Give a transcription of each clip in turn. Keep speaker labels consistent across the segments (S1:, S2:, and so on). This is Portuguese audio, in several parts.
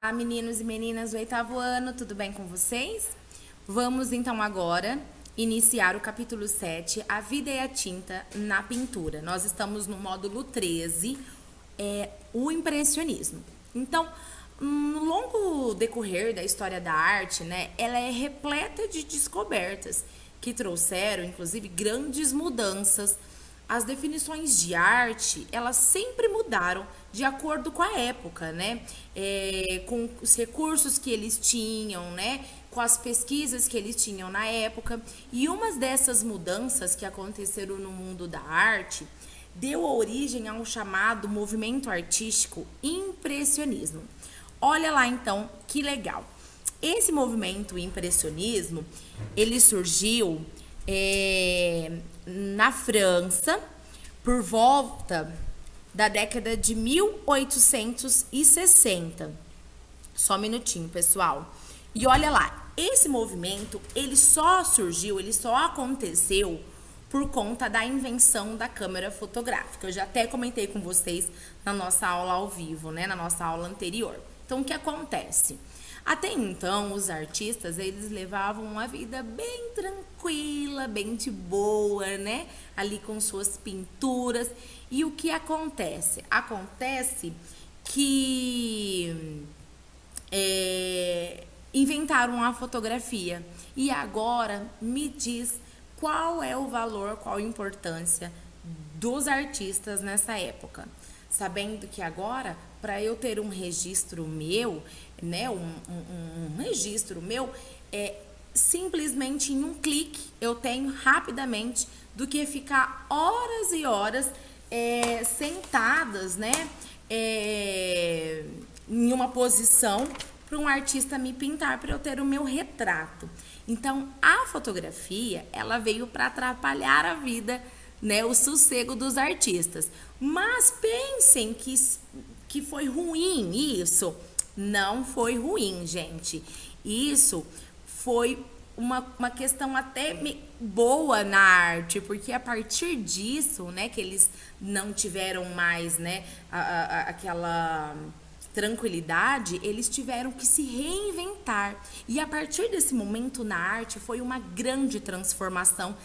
S1: Olá, meninos e meninas do oitavo ano, tudo bem com vocês? Vamos então agora iniciar o capítulo 7, A Vida e a Tinta na Pintura. Nós estamos no módulo 13, o impressionismo. Então, no longo decorrer da história da arte, né, ela é repleta de descobertas que trouxeram, inclusive, grandes mudanças. As definições de arte, elas sempre mudaram de acordo com a época, né? Com os recursos que eles tinham, né? Com as pesquisas que eles tinham na época. E uma dessas mudanças que aconteceram no mundo da arte deu origem ao chamado movimento artístico impressionismo. Olha lá então que legal. Esse movimento impressionismo, ele surgiu na França por volta da década de 1860. Só um minutinho, pessoal. E olha lá, esse movimento, ele só surgiu, ele só aconteceu por conta da invenção da câmera fotográfica. Eu já até comentei com vocês na nossa aula ao vivo, né, na nossa aula anterior. Então, o que acontece? Até então, os artistas, eles levavam uma vida bem tranquila, bem de boa, né? Ali com suas pinturas. E o que acontece? Acontece que inventaram a fotografia. E agora, me diz qual é o valor, qual a importância dos artistas nessa época. Sabendo que agora, para eu ter um registro meu, né, um registro meu, simplesmente em um clique eu tenho rapidamente do que ficar horas e horas sentadas, né, em uma posição para um artista me pintar para eu ter o meu retrato. Então, a fotografia, ela veio para atrapalhar a vida, né, o sossego dos artistas. Mas pensem que foi ruim isso. Não foi ruim, gente. Isso foi uma questão até boa na arte, porque a partir disso, né, que eles não tiveram mais, né, aquela tranquilidade, eles tiveram que se reinventar. E a partir desse momento na arte foi uma grande transformação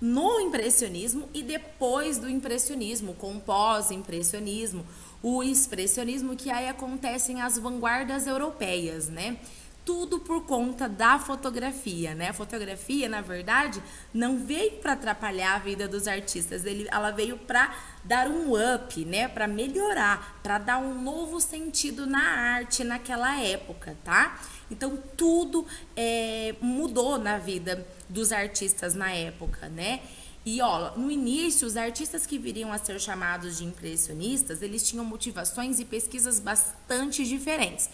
S1: no impressionismo e depois do impressionismo, com o pós-impressionismo, o expressionismo, que aí acontecem as vanguardas europeias, né? Tudo por conta da fotografia, né? A fotografia, na verdade, não veio para atrapalhar a vida dos artistas, ela veio para dar um up, né? Para melhorar, para dar um novo sentido na arte naquela época, tá? Então, tudo mudou na vida dos artistas na época, né? E, ó, no início, os artistas que viriam a ser chamados de impressionistas, eles tinham motivações e pesquisas bastante diferentes.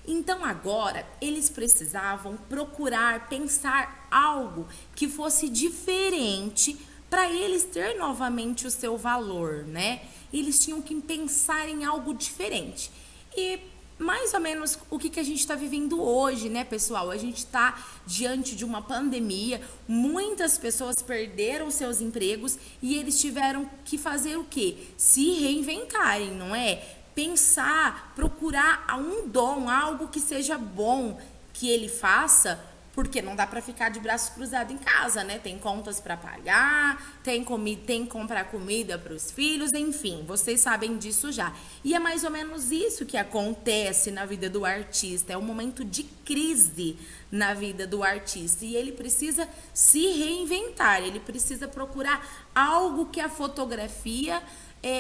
S1: Então, agora, eles precisavam procurar pensar algo que fosse diferente para eles ter novamente o seu valor, né? Eles tinham que pensar em algo diferente. E mais ou menos o que a gente está vivendo hoje, né, pessoal? A gente está diante de uma pandemia, muitas pessoas perderam seus empregos e eles tiveram que fazer o quê? Se reinventarem, não é? Pensar, procurar um dom, algo que seja bom que ele faça, porque não dá para ficar de braço cruzado em casa, né? Tem contas para pagar, tem que comprar comida para os filhos, enfim, vocês sabem disso já. E é mais ou menos isso que acontece na vida do artista, é um momento de crise na vida do artista e ele precisa se reinventar, ele precisa procurar algo que a fotografia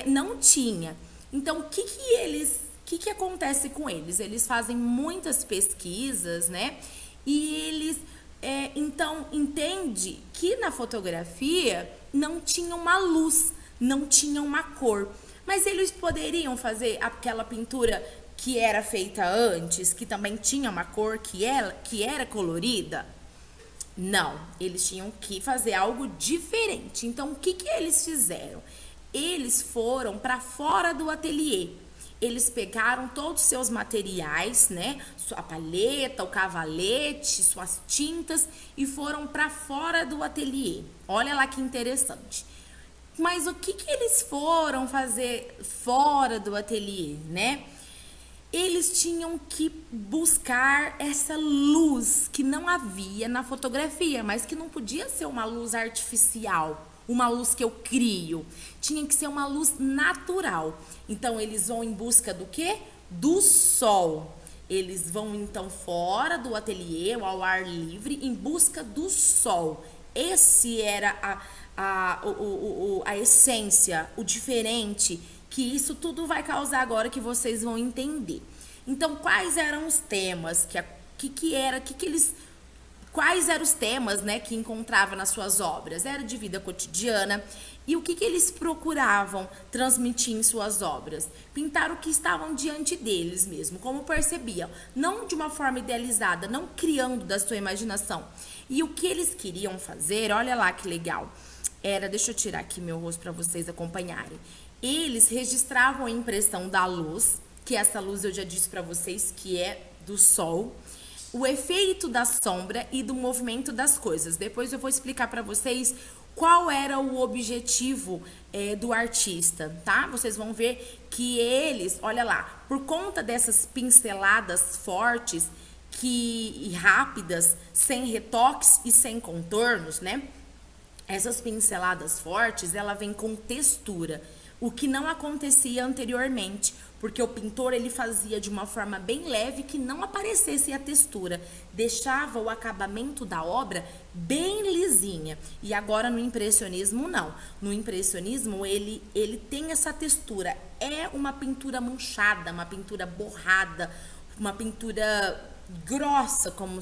S1: não tinha. Então, o que acontece com eles? Eles fazem muitas pesquisas, né? E eles, então, entende que na fotografia não tinha uma luz, não tinha uma cor. Mas eles poderiam fazer aquela pintura que era feita antes, que também tinha uma cor, que era colorida? Não, eles tinham que fazer algo diferente. Então, o que eles fizeram? Eles foram para fora do ateliê. Eles pegaram todos os seus materiais, né? Sua palheta, o cavalete, suas tintas e foram para fora do ateliê. Olha lá que interessante. Mas o que eles foram fazer fora do ateliê, né? eles tinham que buscar essa luz que não havia na fotografia, mas que não podia ser uma luz artificial, uma luz que eu crio. Tinha que ser uma luz natural. Então, eles vão em busca do quê? Do sol. Eles vão, então, fora do ateliê, ao ar livre, em busca do sol. Esse era a essência, o diferente, que isso tudo vai causar agora que vocês vão entender. Então, quais eram os temas quais eram os temas, né, que encontrava nas suas obras? Era de vida cotidiana. E o que eles procuravam transmitir em suas obras? Pintar o que estavam diante deles mesmo, como percebiam, não de uma forma idealizada, não criando da sua imaginação. E o que eles queriam fazer, olha lá que legal, deixa eu tirar aqui meu rosto para vocês acompanharem. Eles registravam a impressão da luz, que essa luz eu já disse para vocês que é do sol, o efeito da sombra e do movimento das coisas. Depois eu vou explicar para vocês qual era o objetivo do artista, tá? Vocês vão ver que eles, olha lá, por conta dessas pinceladas fortes e rápidas, sem retoques e sem contornos, né? Essas pinceladas fortes, ela vem com textura, o que não acontecia anteriormente, porque o pintor ele fazia de uma forma bem leve que não aparecesse a textura, deixava o acabamento da obra bem lisinha. E agora no impressionismo não. No impressionismo ele tem essa textura, é uma pintura manchada, uma pintura borrada, uma pintura grossa, como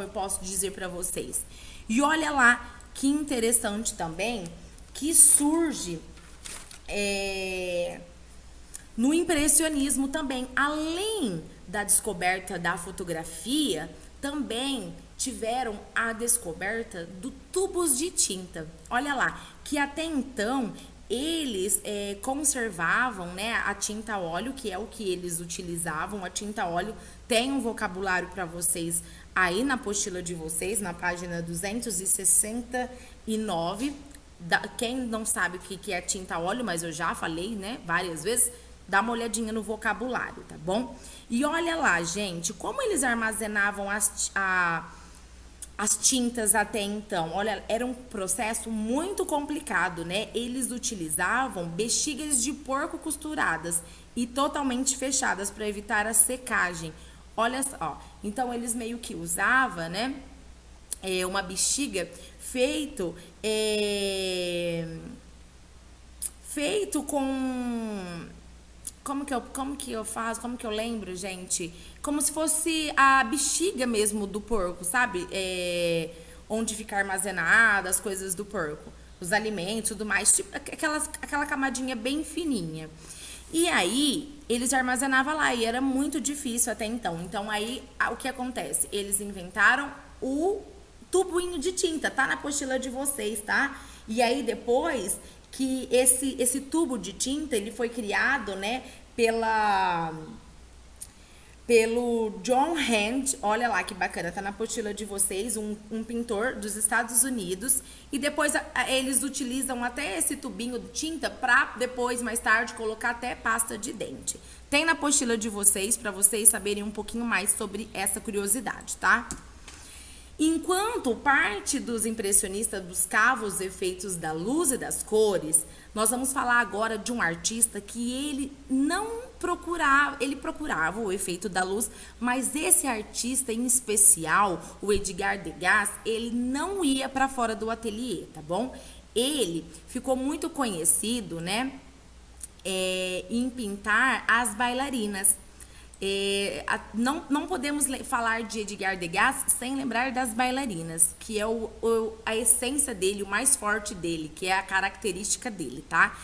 S1: eu posso dizer para vocês. E olha lá que interessante também que surge no impressionismo também, além da descoberta da fotografia, também tiveram a descoberta do tubos de tinta. Olha lá, que até então eles conservavam, né, a tinta óleo, que é o que eles utilizavam. A tinta óleo tem um vocabulário para vocês aí na apostila de vocês, na página 269. Quem não sabe o que é tinta óleo, mas eu já falei, né, várias vezes, dá uma olhadinha no vocabulário, tá bom? E olha lá, gente, como eles armazenavam as tintas até então. Olha, era um processo muito complicado, né? Eles utilizavam bexigas de porco costuradas e totalmente fechadas para evitar a secagem. Olha só, então eles meio que usavam, né, uma bexiga feito com... Como que eu faço? Como que eu lembro, gente? Como se fosse a bexiga mesmo do porco, sabe? Onde fica armazenada as coisas do porco. Os alimentos e tudo mais. Tipo, aquela camadinha bem fininha. E aí, eles armazenavam lá. E era muito difícil até então. Então, aí, o que acontece? Eles inventaram o tubinho de tinta. Tá na apostila de vocês, tá? E aí, depois... que esse tubo de tinta, ele foi criado, né, pelo John Hand. Olha lá que bacana, tá na apostila de vocês, um pintor dos Estados Unidos. E depois eles utilizam até esse tubinho de tinta para depois, mais tarde, colocar até pasta de dente. Tem na apostila de vocês, para vocês saberem um pouquinho mais sobre essa curiosidade, tá? Enquanto parte dos impressionistas buscava os efeitos da luz e das cores, nós vamos falar agora de um artista que ele procurava o efeito da luz, mas esse artista em especial, o Edgar Degas, ele não ia para fora do ateliê, tá bom? Ele ficou muito conhecido, né, em pintar as bailarinas. Não podemos falar de Edgar Degas sem lembrar das bailarinas, que é a essência dele, o mais forte dele, que é a característica dele, tá?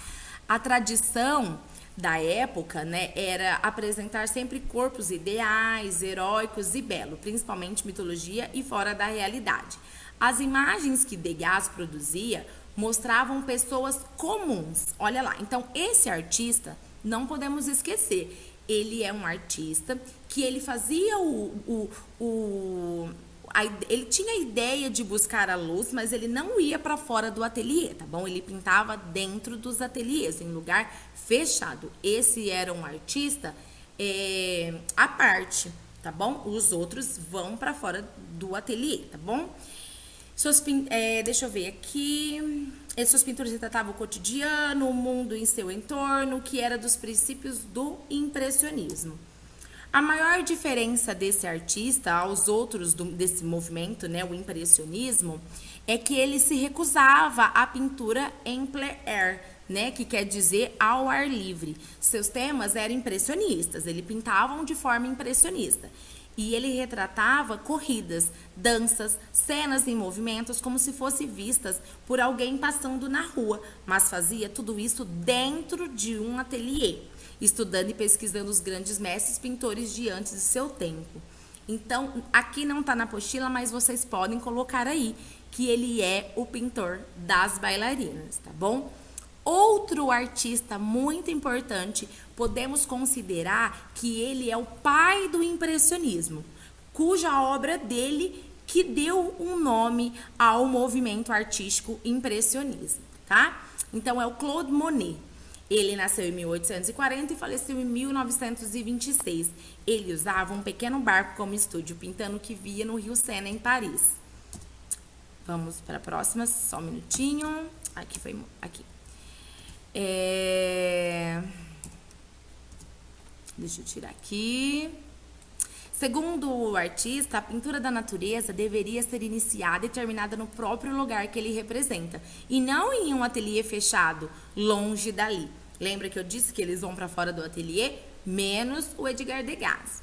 S1: A tradição da época, né, era apresentar sempre corpos ideais, heróicos e belos, principalmente mitologia e fora da realidade. As imagens que Degas produzia mostravam pessoas comuns. Olha lá, então esse artista, não podemos esquecer, ele é um artista que ele fazia ele tinha a ideia de buscar a luz, mas ele não ia para fora do ateliê, tá bom? Ele pintava dentro dos ateliês, em lugar fechado. Esse era um artista à parte, tá bom? Os outros vão para fora do ateliê, tá bom? Deixa eu ver aqui. Suas pinturas retratavam o cotidiano, o mundo em seu entorno, que era dos princípios do impressionismo. A maior diferença desse artista aos outros desse movimento, né, o impressionismo, é que ele se recusava à pintura em plein air, né, que quer dizer ao ar livre. Seus temas eram impressionistas, ele pintavam de forma impressionista. E ele retratava corridas, danças, cenas em movimentos como se fossem vistas por alguém passando na rua, mas fazia tudo isso dentro de um ateliê, estudando e pesquisando os grandes mestres pintores de antes de seu tempo. Então, aqui não está na apostila, mas vocês podem colocar aí que ele é o pintor das bailarinas, tá bom? Outro artista muito importante, podemos considerar que ele é o pai do impressionismo, cuja obra dele que deu um nome ao movimento artístico impressionismo, tá? Então é o Claude Monet. Ele nasceu em 1840 e faleceu em 1926. Ele usava um pequeno barco como estúdio, pintando o que via no Rio Sena, em Paris. Vamos para a próxima, só um minutinho. Aqui. Deixa eu tirar aqui. Segundo o artista, a pintura da natureza deveria ser iniciada e terminada no próprio lugar que ele representa, e não em um ateliê fechado, longe dali. Lembra que eu disse que eles vão para fora do ateliê? Menos o Edgar Degas.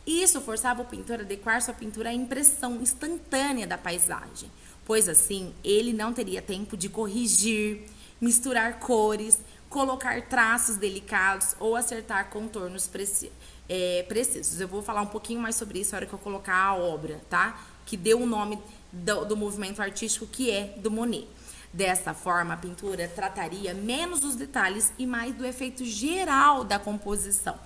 S1: Isso forçava o pintor a adequar sua pintura à impressão instantânea da paisagem, pois assim ele não teria tempo de corrigir, misturar cores, colocar traços delicados ou acertar contornos precisos. Eu vou falar um pouquinho mais sobre isso na hora que eu colocar a obra, tá? Que deu o nome do movimento artístico, que é do Monet. Dessa forma, a pintura trataria menos dos detalhes e mais do efeito geral da composição.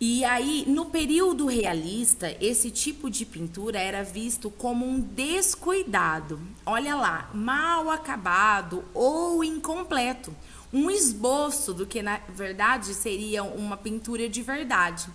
S1: E aí, no período realista, esse tipo de pintura era visto como um descuidado. Olha lá, mal acabado ou incompleto. Um esboço do que, na verdade, seria uma pintura de verdade.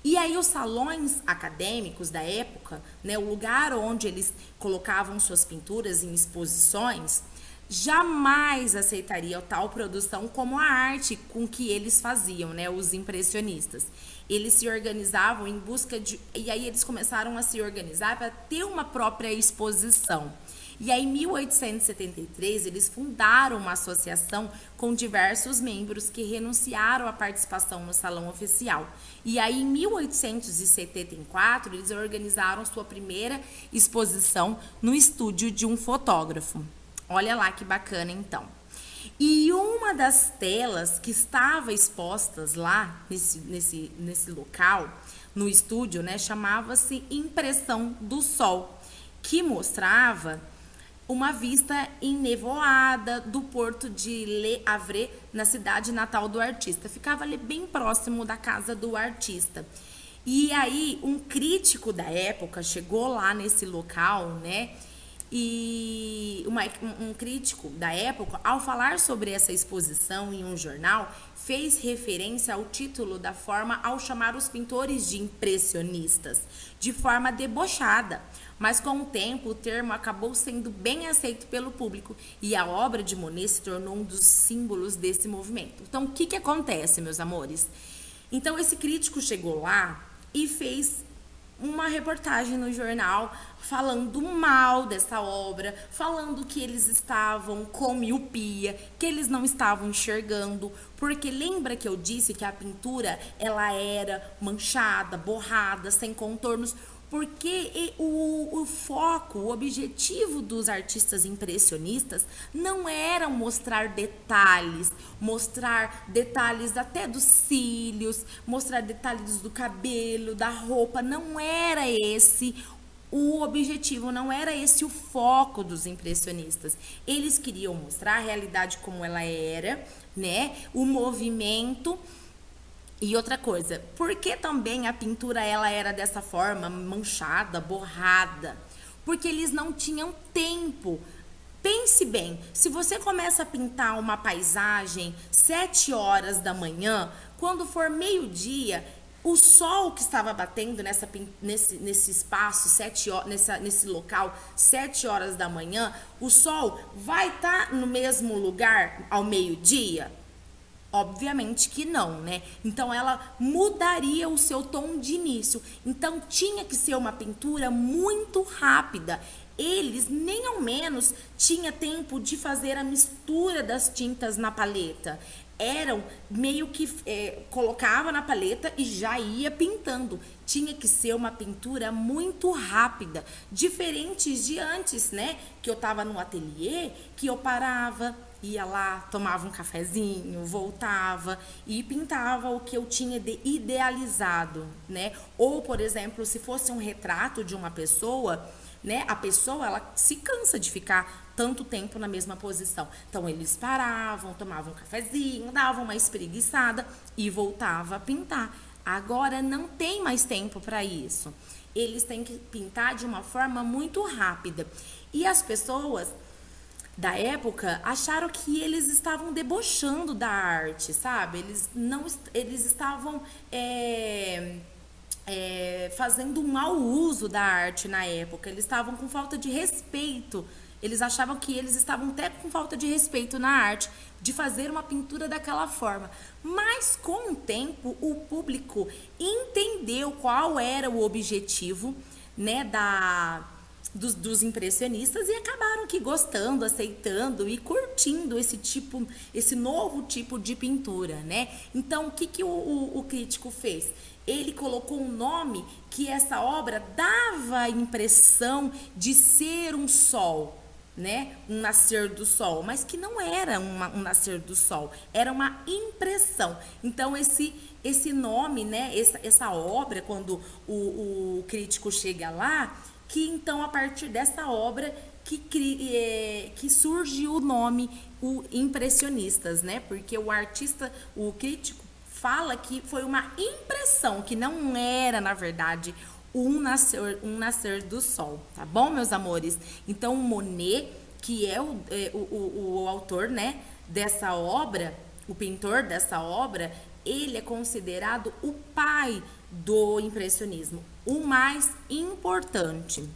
S1: E aí, os salões acadêmicos da época, né, o lugar onde eles colocavam suas pinturas em exposições, jamais aceitaria tal produção como a arte com que eles faziam, né, os impressionistas. Eles se organizavam em busca de... E aí eles começaram a se organizar para ter uma própria exposição. E aí, em 1873, eles fundaram uma associação com diversos membros que renunciaram à participação no salão oficial. E aí, em 1874, eles organizaram sua primeira exposição no estúdio de um fotógrafo. Olha lá que bacana, então. E uma das telas que estava expostas lá, nesse local, no estúdio, né, chamava-se Impressão do Sol, que mostrava uma vista enevoada do porto de Le Havre, na cidade natal do artista. Ficava ali bem próximo da casa do artista. E aí, um crítico da época chegou lá nesse local, né? E um crítico da época, ao falar sobre essa exposição em um jornal, fez referência ao título da forma ao chamar os pintores de impressionistas, de forma debochada. Mas com o tempo, o termo acabou sendo bem aceito pelo público e a obra de Monet se tornou um dos símbolos desse movimento. Então, o que acontece, meus amores? Então, esse crítico chegou lá e fez uma reportagem no jornal falando mal dessa obra, falando que eles estavam com miopia, que eles não estavam enxergando, porque lembra que eu disse que a pintura ela era manchada, borrada, sem contornos, porque o foco, o objetivo dos artistas impressionistas não era mostrar detalhes até dos cílios, mostrar detalhes do cabelo, da roupa, não era esse o objetivo, não era esse o foco dos impressionistas. Eles queriam mostrar a realidade como ela era, né? O movimento. E outra coisa, por que também a pintura ela era dessa forma, manchada, borrada? Porque eles não tinham tempo. Pense bem, se você começa a pintar uma paisagem 7 horas da manhã, Quando for meio-dia, o sol que estava batendo nesse espaço, nesse local, 7 horas da manhã, o sol vai estar no mesmo lugar ao meio-dia? Obviamente que não, né? Então ela mudaria o seu tom de início. Então tinha que ser uma pintura muito rápida. Eles nem ao menos tinha tempo de fazer a mistura das tintas na paleta. Eram meio que colocava na paleta e já ia pintando. Tinha que ser uma pintura muito rápida, diferentes de antes, né? Que eu tava no ateliê, que eu parava, ia lá, tomava um cafezinho, voltava e pintava o que eu tinha idealizado, né? Ou, por exemplo, se fosse um retrato de uma pessoa, né? A pessoa, ela se cansa de ficar tanto tempo na mesma posição. Então, eles paravam, tomavam um cafezinho, davam uma espreguiçada e voltava a pintar. Agora, não tem mais tempo para isso. Eles têm que pintar de uma forma muito rápida. E as pessoas da época acharam que eles estavam debochando da arte, sabe? Eles estavam fazendo um mau uso da arte na época. Eles estavam com falta de respeito. Eles achavam que eles estavam até com falta de respeito na arte, de fazer uma pintura daquela forma. Mas, com o tempo, o público entendeu qual era o objetivo, né, dos impressionistas e acabaram que gostando, aceitando e curtindo esse novo tipo de pintura, né? Então, o que o crítico fez? Ele colocou um nome que essa obra dava a impressão de ser um sol, né? Um nascer do sol, mas que não era um nascer do sol, era uma impressão. Então esse nome, né? Essa obra, quando o crítico chega lá, que então a partir dessa obra que surge o nome, o impressionistas, né? Porque o artista, o crítico fala que foi uma impressão, que não era, na verdade, um nascer do sol, tá bom, meus amores? Então, o Monet, que é o autor, né, dessa obra, o pintor dessa obra, ele é considerado o pai do impressionismo, o mais importante.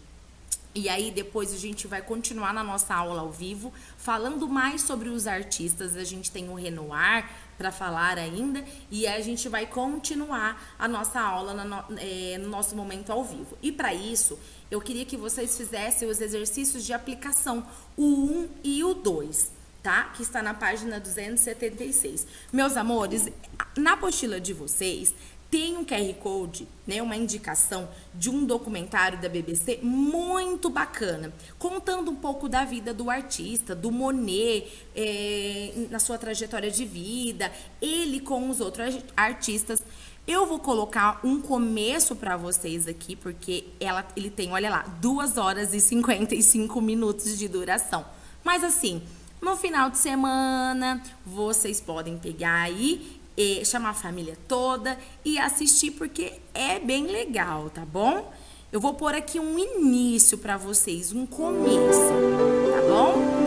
S1: E aí depois a gente vai continuar na nossa aula ao vivo, falando mais sobre os artistas. A gente tem o Renoir para falar ainda, e a gente vai continuar a nossa aula no nosso momento ao vivo. E para isso, eu queria que vocês fizessem os exercícios de aplicação, o 1 e o 2, tá? Que está na página 276. Meus amores, na apostila de vocês tem um QR Code, né, uma indicação de um documentário da BBC muito bacana, contando um pouco da vida do artista, do Monet, na sua trajetória de vida, ele com os outros artistas. Eu vou colocar um começo para vocês aqui, porque ele tem, olha lá, 2 horas e 55 minutos de duração. Mas assim, no final de semana, vocês podem pegar aí, chamar a família toda e assistir, porque é bem legal, tá bom? Eu vou pôr aqui um início para vocês, um começo, tá bom?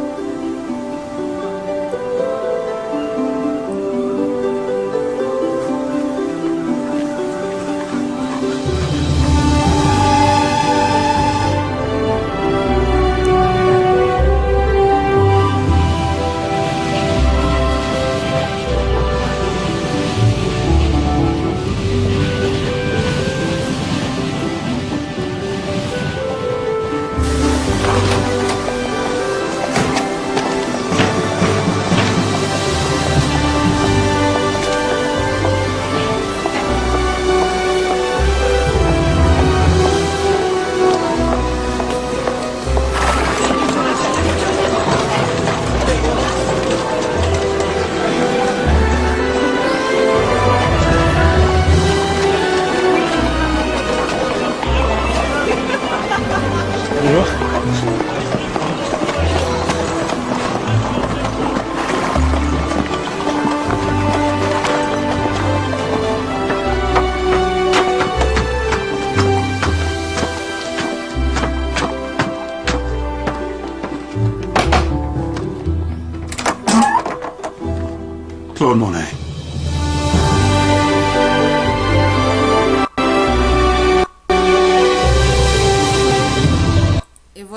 S2: Claude Monet.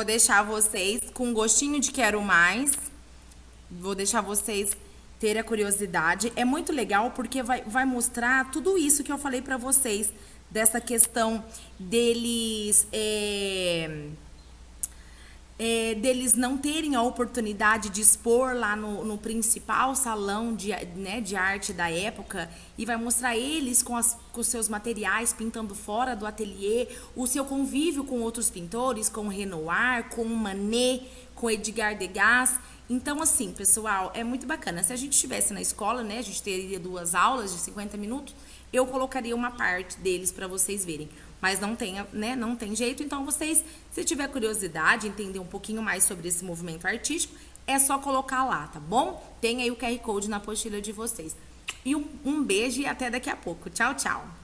S1: vou deixar vocês com um gostinho de quero mais. Vou deixar vocês terem a curiosidade. É muito legal porque vai mostrar tudo isso que eu falei pra vocês. Dessa questão deles... deles não terem a oportunidade de expor lá no principal salão de arte da época, e vai mostrar eles com os seus materiais pintando fora do ateliê, o seu convívio com outros pintores, com Renoir, com Manet, com Edgar Degas. Então, assim, pessoal, é muito bacana. Se a gente estivesse na escola, né, a gente teria 2 aulas de 50 minutos, eu colocaria uma parte deles para vocês verem. Mas não tem, né, não tem jeito. Então, vocês, se tiver curiosidade, entender um pouquinho mais sobre esse movimento artístico, é só colocar lá, tá bom? Tem aí o QR Code na apostila de vocês. E um beijo e até daqui a pouco. Tchau, tchau!